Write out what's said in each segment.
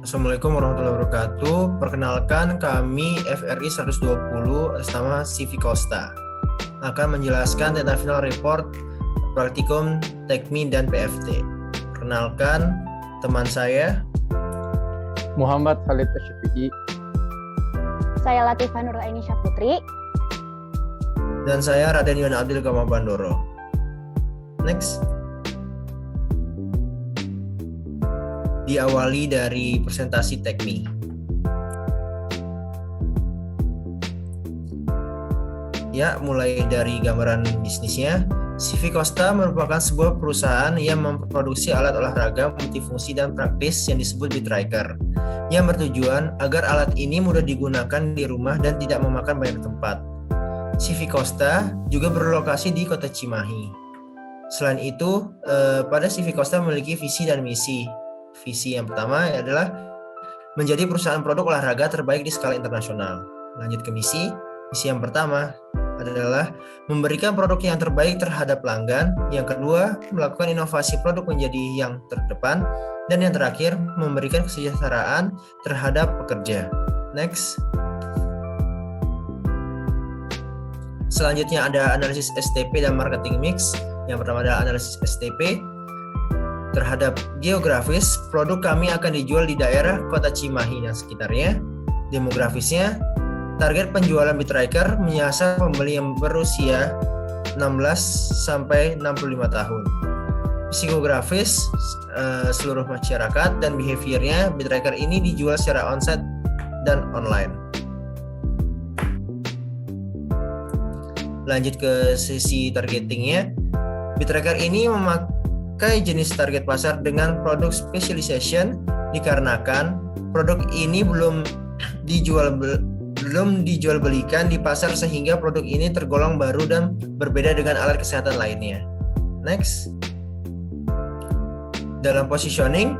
Assalamualaikum warahmatullahi wabarakatuh. Perkenalkan, kami FRI 120 atas nama Civi Costa akan menjelaskan tentang final report praktikum Tekmi dan PFT. Perkenalkan, teman saya Muhammad Khalid Syafi'i. Saya Latifah Nuraini Syaputri. Dan saya Raden Yona Abdul Gama Bandoro. Next. Diawali dari presentasi Tekmi. Ya, mulai dari gambaran bisnisnya. Civi Costa merupakan sebuah perusahaan yang memproduksi alat olahraga multifungsi dan praktis yang disebut BitTriker, yang bertujuan agar alat ini mudah digunakan di rumah dan tidak memakan banyak tempat. Civi Costa juga berlokasi di Kota Cimahi. Selain itu, pada Civi Costa memiliki visi dan misi. Visi yang pertama adalah menjadi perusahaan produk olahraga terbaik di skala internasional. Lanjut ke misi. Misi yang pertama adalah memberikan produk yang terbaik terhadap pelanggan. Yang kedua, melakukan inovasi produk menjadi yang terdepan. Dan yang terakhir, memberikan kesejahteraan terhadap pekerja. Next. Selanjutnya ada analisis STP dan marketing mix. Yang pertama adalah analisis STP. Terhadap geografis, produk kami akan dijual di daerah Kota Cimahi dan sekitarnya. Demografisnya, target penjualan BitTriker menyasar pembeli yang berusia 16 sampai 65 tahun. Psikografis, seluruh masyarakat dan behaviornya, BitTriker ini dijual secara onsite dan online. Lanjut ke sesi targetingnya. BitTriker ini memakai jenis target pasar dengan produk specialization dikarenakan produk ini belum dijual belikan di pasar sehingga produk ini tergolong baru dan berbeda dengan alat kesehatan lainnya. Next. Dalam positioning,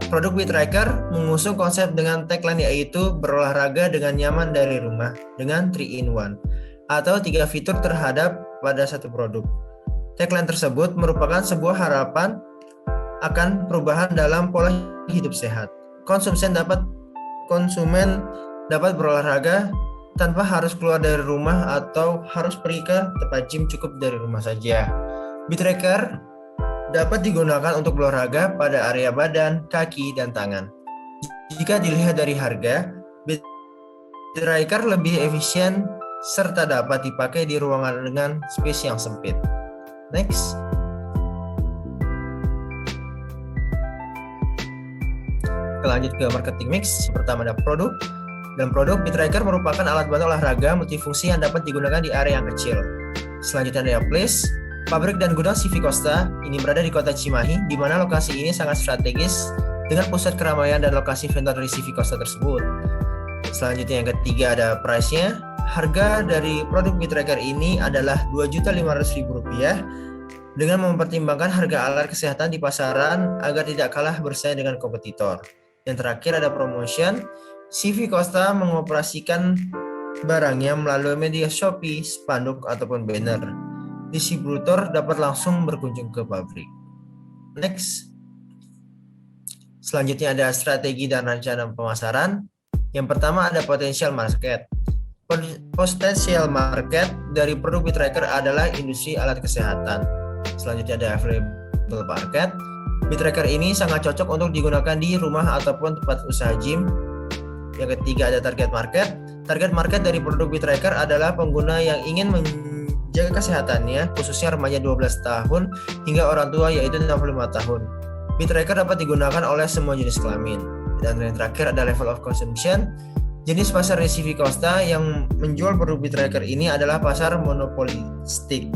produk BitTriker mengusung konsep dengan tagline yaitu berolahraga dengan nyaman dari rumah dengan 3-in-1 atau 3 fitur terhadap pada satu produk. Tagline tersebut merupakan sebuah harapan akan perubahan dalam pola hidup sehat. Konsumen dapat berolahraga tanpa harus keluar dari rumah atau harus pergi ke tempat gym, cukup dari rumah saja. BitTriker dapat digunakan untuk berolahraga pada area badan, kaki, dan tangan. Jika dilihat dari harga, BitTriker lebih efisien serta dapat dipakai di ruangan dengan space yang sempit. Next. Lanjut ke marketing mix. Pertama ada produk. Dalam produk, BitTriker merupakan alat bantu olahraga multifungsi yang dapat digunakan di area yang kecil. Selanjutnya ada place. Pabrik dan gudang Civi Costa ini berada di Kota Cimahi, di mana lokasi ini sangat strategis dengan pusat keramaian dan lokasi vendor dari Civi Costa tersebut. Selanjutnya yang ketiga ada price-nya. Harga dari produk BitTriker ini adalah Rp2.500.000 dengan mempertimbangkan harga alat kesehatan di pasaran agar tidak kalah bersaing dengan kompetitor. Yang terakhir ada promotion. Civi Costa mengoperasikan barangnya melalui media Shopee, spanduk, ataupun banner. Distributor dapat langsung berkunjung ke pabrik. Next. Selanjutnya ada strategi dan rencana pemasaran. Yang pertama ada potential market. Potential market dari produk BitTriker adalah industri alat kesehatan. Selanjutnya ada available market. BitTriker ini sangat cocok untuk digunakan di rumah ataupun tempat usaha gym. Yang ketiga ada target market. Target market dari produk BitTriker adalah pengguna yang ingin menjaga kesehatannya, khususnya remaja 12 tahun hingga orang tua yaitu 65 tahun. BitTriker dapat digunakan oleh semua jenis kelamin. Dan yang terakhir ada level of consumption. Jenis pasar di Civi Costa yang menjual produk BitTriker ini adalah pasar monopolistik,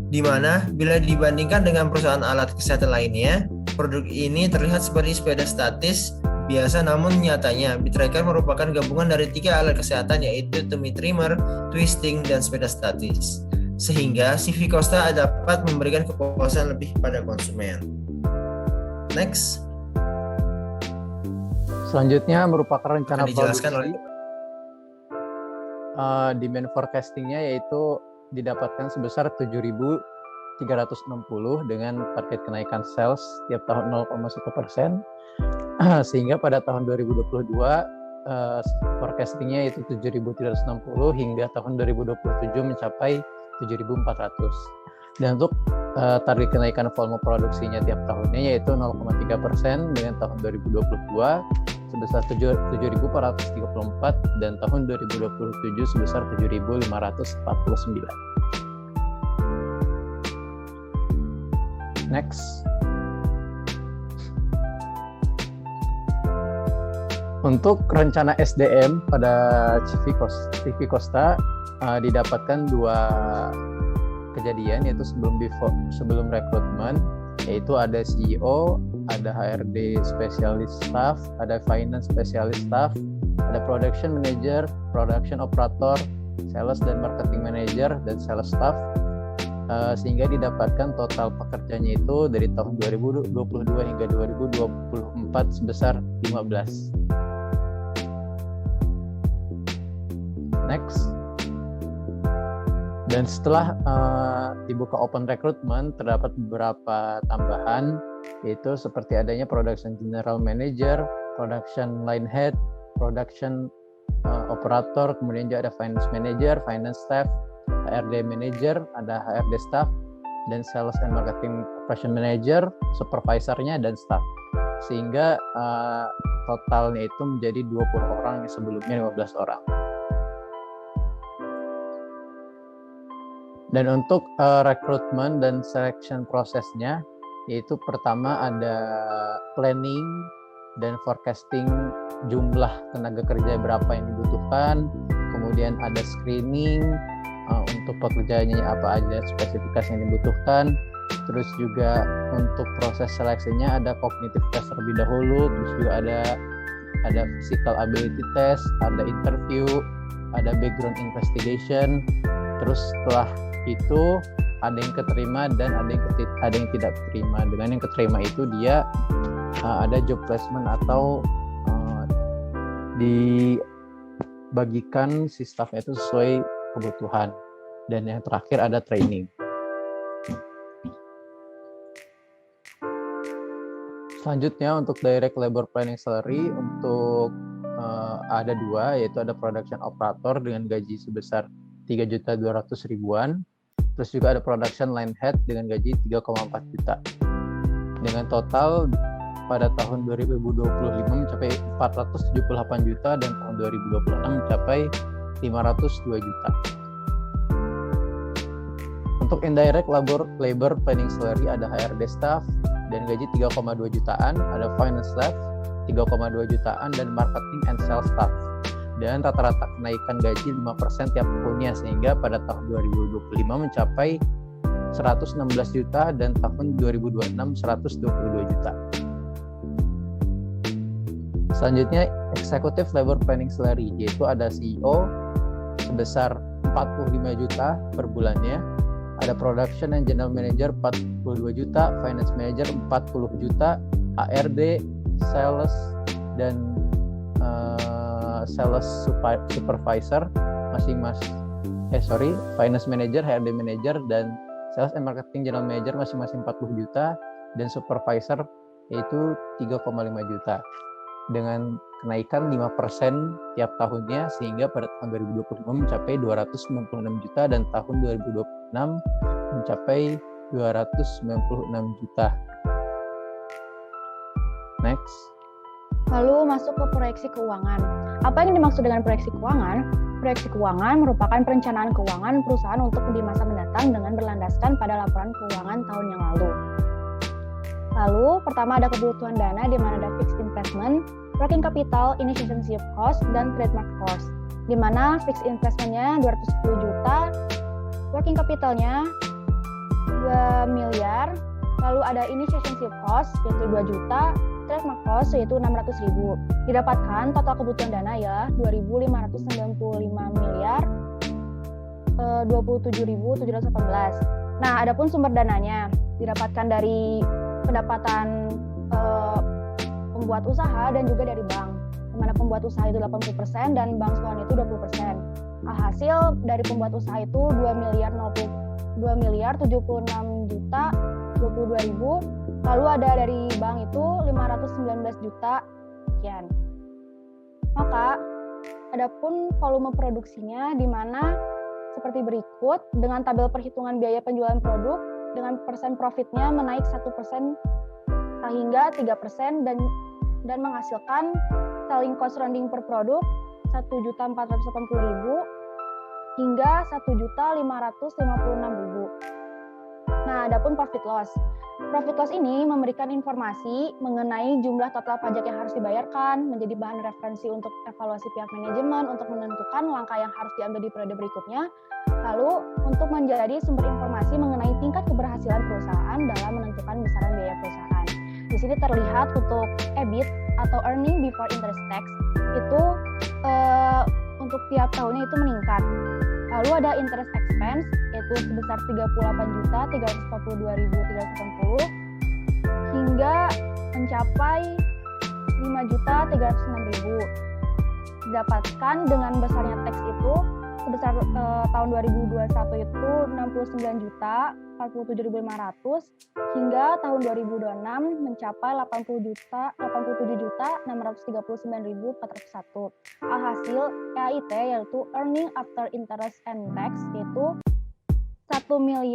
di mana bila dibandingkan dengan perusahaan alat kesehatan lainnya, produk ini terlihat seperti sepeda statis biasa, namun nyatanya BitTriker merupakan gabungan dari 3 alat kesehatan yaitu tummy trimmer, twisting, dan sepeda statis, sehingga Civi Costa dapat memberikan kepuasan lebih pada konsumen. Next. Selanjutnya merupakan rencana dijelaskan produksi. Demand forecastingnya yaitu didapatkan sebesar 7.360 dengan target kenaikan sales setiap tahun 0,1%. Sehingga pada tahun 2022 forecastingnya itu 7.360 hingga tahun 2027 mencapai 7.400. Dan untuk target kenaikan volume produksinya tiap tahunnya yaitu 0,3% dengan tahun 2022 sebesar 7.434 dan tahun 2027 sebesar 7.549. Next. Untuk rencana SDM pada CV Costa didapatkan dua kejadian, yaitu sebelum rekrutmen, yaitu ada CEO, ada HRD spesialis staff, ada finance spesialis staff, ada production manager, production operator, sales dan marketing manager, dan sales staff, sehingga didapatkan total pekerjanya itu dari tahun 2022 hingga 2024 sebesar 15. Next. Dan setelah dibuka open recruitment, terdapat beberapa tambahan, yaitu seperti adanya production general manager, production line head, production operator, kemudian juga ada finance manager, finance staff, HRD manager, ada HRD staff, dan sales and marketing operation manager, supervisornya, dan staff. Sehingga totalnya itu menjadi 20 orang yang sebelumnya 15 orang. Dan untuk rekrutmen dan selection prosesnya, yaitu pertama ada planning dan forecasting jumlah tenaga kerja berapa yang dibutuhkan, kemudian ada screening untuk pekerjaannya apa aja spesifikasi yang dibutuhkan, terus juga untuk proses seleksinya ada cognitive test terlebih dahulu, terus juga ada physical ability test, ada interview, ada background investigation, terus setelah itu ada yang keterima dan ada yang tidak keterima. Dengan yang keterima itu dia ada job placement atau dibagikan si staffnya itu sesuai kebutuhan. Dan yang terakhir ada training. Selanjutnya untuk direct labor planning salary untuk ada dua, yaitu ada production operator dengan gaji sebesar 3.200.000-an. Terus juga ada production line head dengan gaji 3,4 juta. Dengan total pada tahun 2025 mencapai 478 juta dan tahun 2026 mencapai 502 juta. Untuk indirect labor planning salary ada HRD staff dan gaji 3,2 jutaan, ada finance staff 3,2 jutaan, dan marketing and sales staff. Dan rata-rata kenaikan gaji 5% tiap tahunnya, sehingga pada tahun 2025 mencapai 116 juta dan tahun 2026 122 juta. Selanjutnya executive labor planning salary, yaitu ada CEO sebesar 45 juta per bulannya, ada production and general manager 42 juta, finance manager 40 juta, HRD, sales, dan sales supervisor finance manager, HRD manager, dan sales and marketing general manager masing-masing 40 juta, dan supervisor yaitu 3,5 juta. Dengan kenaikan 5% tiap tahunnya, sehingga pada tahun 2025 mencapai 296 juta dan tahun 2026 mencapai 296 juta. Next. Lalu masuk ke proyeksi keuangan. Apa yang dimaksud dengan proyeksi keuangan? Proyeksi keuangan merupakan perencanaan keuangan perusahaan untuk di masa mendatang dengan berlandaskan pada laporan keuangan tahun yang lalu. Lalu, pertama ada kebutuhan dana di mana ada fixed investment, working capital, initiation cost, dan trademark cost. Di mana fixed investment-nya 210 juta, working capital-nya 2 miliar, lalu ada initiation cost yaitu 2 juta, trademark cost yaitu 600.000. Didapatkan total kebutuhan dana ya 2.595 miliar 27.718. Nah, adapun sumber dananya didapatkan dari pendapatan pembuat usaha dan juga dari bank. Di mana pembuat usaha itu 80% dan bank swasta itu 20%. Hasil dari pembuat usaha itu 2 miliar 76 juta 250 322.000, lalu ada dari bank itu 519 juta sekian. Maka adapun volume produksinya di mana seperti berikut dengan tabel perhitungan biaya penjualan produk dengan persen profitnya menaik 1% hingga 3% dan menghasilkan selling cost rounding per produk 1.480.000 hingga 1.556.000. Nah, adapun profit loss. Profit loss ini memberikan informasi mengenai jumlah total pajak yang harus dibayarkan, menjadi bahan referensi untuk evaluasi pihak manajemen untuk menentukan langkah yang harus diambil di periode berikutnya. Lalu, untuk menjadi sumber informasi mengenai tingkat keberhasilan perusahaan dalam menentukan besaran biaya perusahaan. Di sini terlihat untuk EBIT atau earning before interest tax itu untuk tiap tahunnya itu meningkat. Lalu ada interest expense yaitu sebesar 38.342.380 hingga mencapai 5.306.000. Didapatkan dengan besarnya tax itu sebesar tahun 2021 itu 69.047.500 hingga tahun 2026 mencapai 87.639.401. Alhasil EAT yaitu earning after interest and tax yaitu 1.311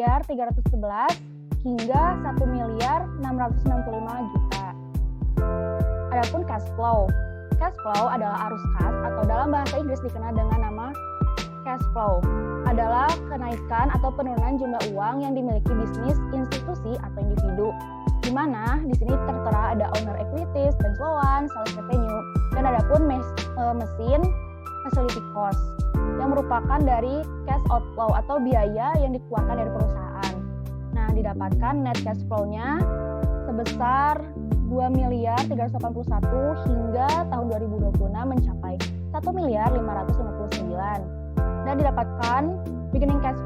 hingga 1.665 juta. Adapun cash flow. Cash flow adalah arus kas atau dalam bahasa Inggris dikenal dengan nama cash flow, adalah kenaikan atau penurunan jumlah uang yang dimiliki bisnis, institusi, atau individu. Di mana di sini tertera ada owner equities, bank loan, sales revenue, dan adapun mesin facility cost yang merupakan dari cash outflow atau biaya yang dikeluarkan dari perusahaan. Nah, didapatkan net cash flow-nya sebesar 2.381 hingga tahun 2026 mencapai 1.559. Dan didapatkan beginning cash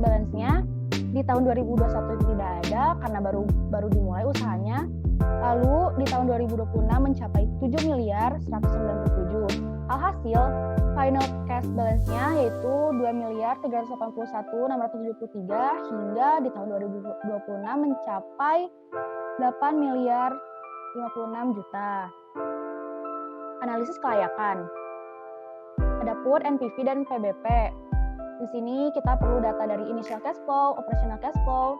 balance-nya di tahun 2021 itu tidak ada karena baru dimulai usahanya. Lalu di tahun 2026 mencapai 7.197. Alhasil final cash balance-nya yaitu 2.381.673 hingga di tahun 2026 mencapai 8.056 juta. Analisis kelayakan. Adapun NPV dan PBP. Di sini kita perlu data dari initial cash flow, operational cash flow,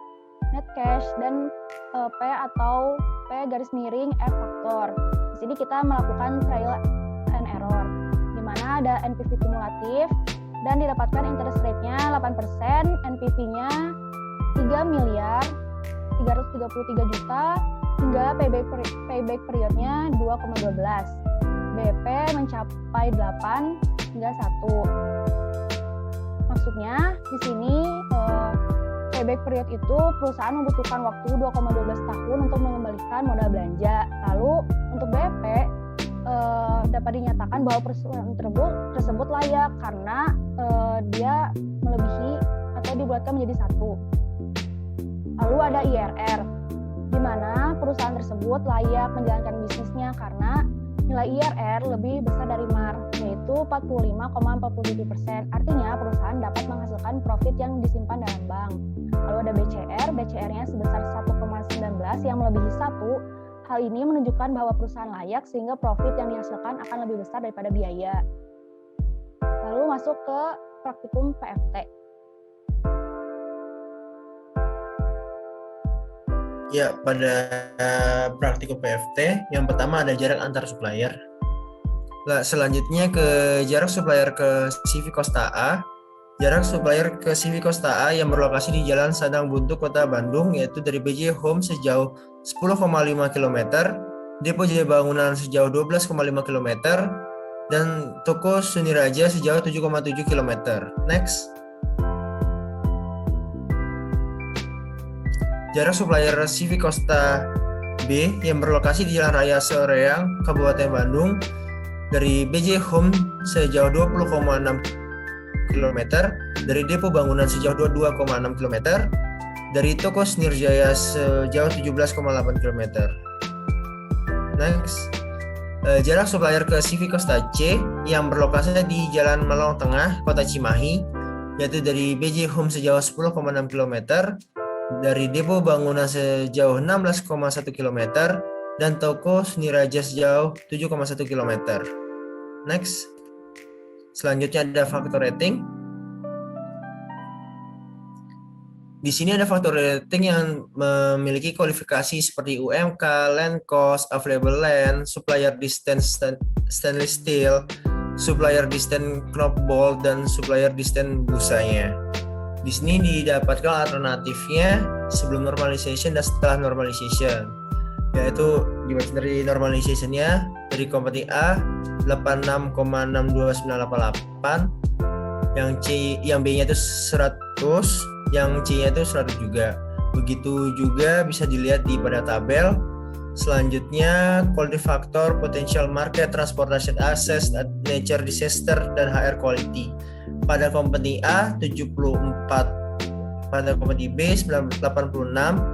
net cash, dan P atau P garis miring F faktor. Di sini kita melakukan trial and error, di mana ada NPV kumulatif dan didapatkan interest rate-nya 8%, NPV-nya 3.333 juta, hingga payback period-nya 2,12. BP mencapai 8 hingga 1. Maksudnya di sini payback period itu perusahaan membutuhkan waktu 2,12 tahun untuk mengembalikan modal belanja. Lalu untuk BP dapat dinyatakan bahwa perusahaan tersebut layak karena dia melebihi atau dibuatkan menjadi 1. Lalu ada IRR, di mana perusahaan tersebut layak menjalankan bisnisnya karena nilai IRR lebih besar dari MAR, yaitu 45,47%. Artinya perusahaan dapat menghasilkan profit yang disimpan dalam bank. Lalu ada BCR-nya sebesar 1,19 yang melebihi 1. Hal ini menunjukkan bahwa perusahaan layak sehingga profit yang dihasilkan akan lebih besar daripada biaya. Lalu masuk ke praktikum PFT. Ya, pada praktikum PFT, yang pertama ada jarak antar supplier. Selanjutnya ke jarak supplier ke CV Costa A. Jarak supplier ke CV Costa A yang berlokasi di Jalan Sadang Buntu, Kota Bandung, yaitu dari BJ Home sejauh 10,5 km, Depo Jaya Bangunan sejauh 12,5 km, dan Toko Suniraja sejauh 7,7 km. Next. Jarak supplier CV Costa B yang berlokasi di Jalan Raya Soreang, Kabupaten Bandung, dari BJ Home sejauh 20,6 km, dari Depo Bangunan sejauh 22,6 km, dari Toko Sunirjaya sejauh 17,8 km. Next. Jarak supplier ke CV Costa C yang berlokasi di Jalan Melong Tengah, Kota Cimahi, yaitu dari BJ Home sejauh 10,6 km, dari depo bangunan sejauh 16,1 km dan toko seni raja sejauh 7,1 km. Next. Selanjutnya ada faktor rating. Di sini ada faktor rating yang memiliki kualifikasi seperti UMK, land cost, available land, supplier distance stainless steel, supplier distance knob bolt, dan supplier distance busanya. Di sini didapatkan alternatifnya sebelum normalization dan setelah normalization, yaitu dibaca dari normalization-nya dari kompeti A 86,62988, yang B-nya itu 100, yang C-nya itu 100 juga. Begitu juga bisa dilihat pada tabel. Selanjutnya, quality factor, potential market, transportation access, nature disaster, dan HR quality. Pada kompeti A 74, pada kompeti B 86,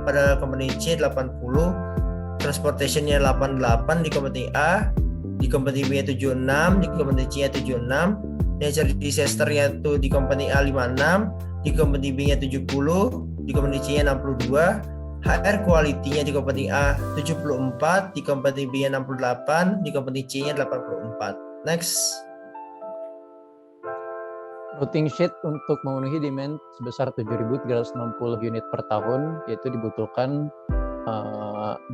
pada kompeti C 80, transportation-nya 88 di kompeti A, di kompeti B 76, di kompeti C 76, nature disaster-nya itu di kompeti A 56, di kompeti B-nya 70, di kompeti C-nya 62, HR quality-nya di kompeti A 74, di kompeti B-nya 68, di kompeti C-nya 84. Next. Routing sheet untuk memenuhi demand sebesar 7.360 unit per tahun, yaitu dibutuhkan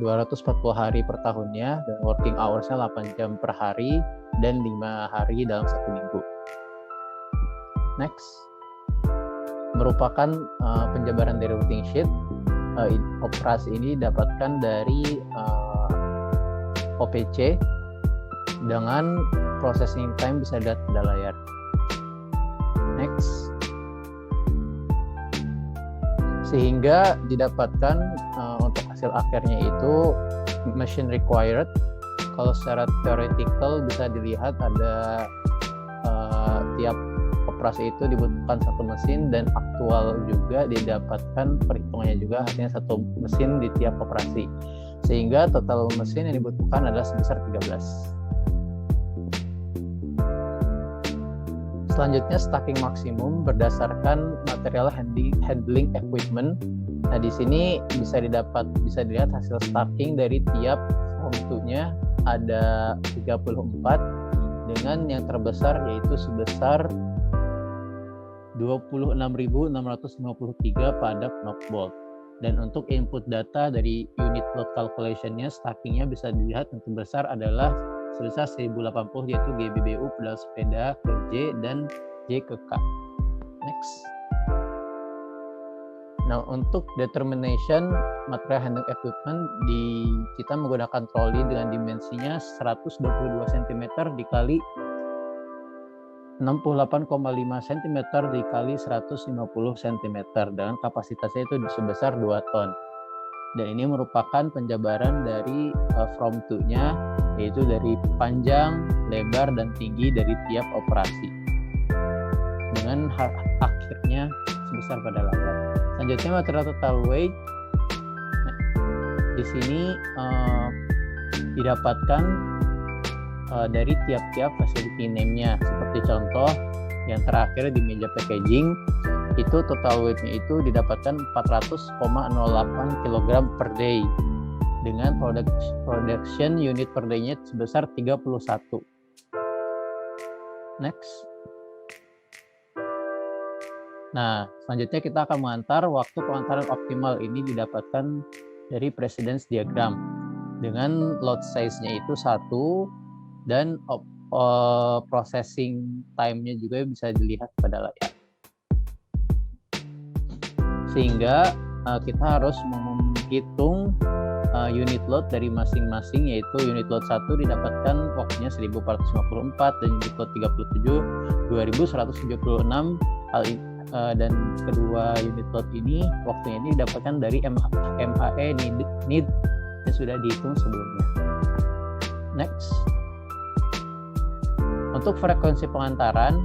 240 hari per tahunnya, dan working hours-nya 8 jam per hari dan 5 hari dalam 1 minggu. Next. Merupakan penjabaran dari routing sheet. Operasi ini didapatkan dari OPC dengan processing time bisa dilihat pada layar. Next. Sehingga didapatkan untuk hasil akhirnya itu machine required. Kalau secara theoretical bisa dilihat ada tiap operasi itu dibutuhkan satu mesin, dan aktual juga didapatkan perhitungannya juga artinya satu mesin di tiap operasi, sehingga total mesin yang dibutuhkan adalah sebesar 13. Selanjutnya stacking maksimum berdasarkan material handling equipment. Nah, di sini bisa dilihat hasil stacking dari tiap form-nya ada 34, dengan yang terbesar yaitu sebesar 26.653 pada knob bolt. Dan untuk input data dari unit load calculation-nya, stackingnya bisa dilihat yang terbesar adalah sebesar 1080, yaitu GBBU pedal sepeda ke J dan J ke K. Next. Nah, untuk determination material handling equipment, kita menggunakan troli dengan dimensinya 122 cm dikali 68,5 cm dikali 150 cm dengan kapasitasnya itu sebesar 2 ton. Dan ini merupakan penjabaran dari from to-nya, yaitu dari panjang, lebar, dan tinggi dari tiap operasi dengan akhirnya sebesar pada layar. Selanjutnya material total weight. Nah, di sini didapatkan dari tiap-tiap facility name-nya. Seperti contoh yang terakhir di meja packaging, itu total weight-nya itu didapatkan 400,08 kg per day dengan production unit per day-nya sebesar 31. Next. Nah, selanjutnya kita akan mengantar waktu pengantaran optimal ini didapatkan dari precedence diagram dengan load size-nya itu 1, dan processing time-nya juga bisa dilihat pada layar. Sehingga kita harus menghitung unit load dari masing-masing, yaitu unit load 1 didapatkan waktunya 1454 dan unit load 37 2176. Dan kedua unit load ini waktunya ini didapatkan dari MAE need yang sudah dihitung sebelumnya. Next. Untuk frekuensi pengantaran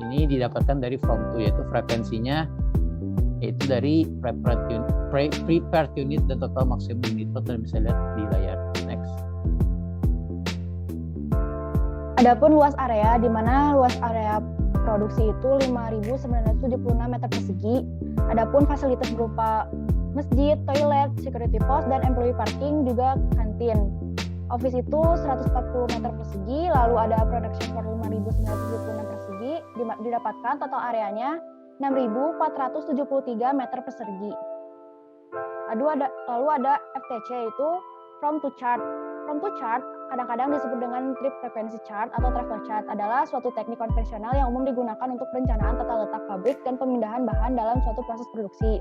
ini didapatkan dari from to, yaitu frekuensinya yaitu dari prepared unit dan total maksimum unit load yang bisa lihat di layar. Next. Adapun luas area, di mana luas area produksi itu 5.976 meter persegi. Adapun fasilitas berupa masjid, toilet, security post, dan employee parking, juga kantin. Office itu 140 meter persegi, lalu ada production floor 5.970 meter persegi, didapatkan total areanya 6.473 meter persegi. Lalu ada FTC, itu from to chart. From to chart kadang-kadang disebut dengan trip frequency chart atau travel chart, adalah suatu teknik konvensional yang umum digunakan untuk perencanaan tata letak pabrik dan pemindahan bahan dalam suatu proses produksi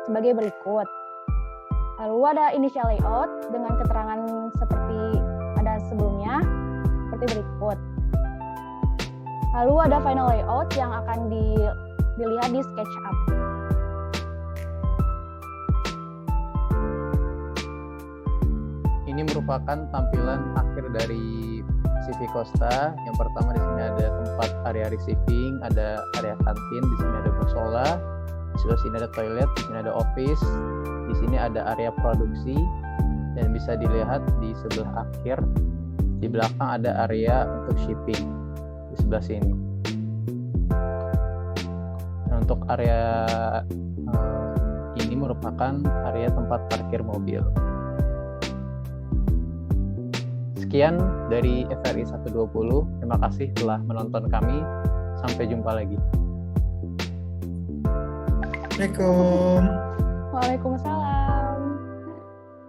sebagai berikut. Lalu ada initial layout dengan keterangan seperti ada sebelumnya, seperti berikut. Lalu ada final layout yang akan dilihat di SketchUp. Ini merupakan tampilan akhir dari CV Costa. Yang pertama di sini ada tempat area receiving, ada area kantin, di sini ada musola, di sebelah sini ada toilet, di sini ada office, di sini ada area produksi, dan bisa dilihat di sebelah akhir, di belakang ada area untuk shipping di sebelah sini. Dan untuk area ini merupakan area tempat parkir mobil. Sekian dari FRI 120. Terima kasih telah menonton kami. Sampai jumpa lagi. Assalamualaikum. Waalaikumsalam.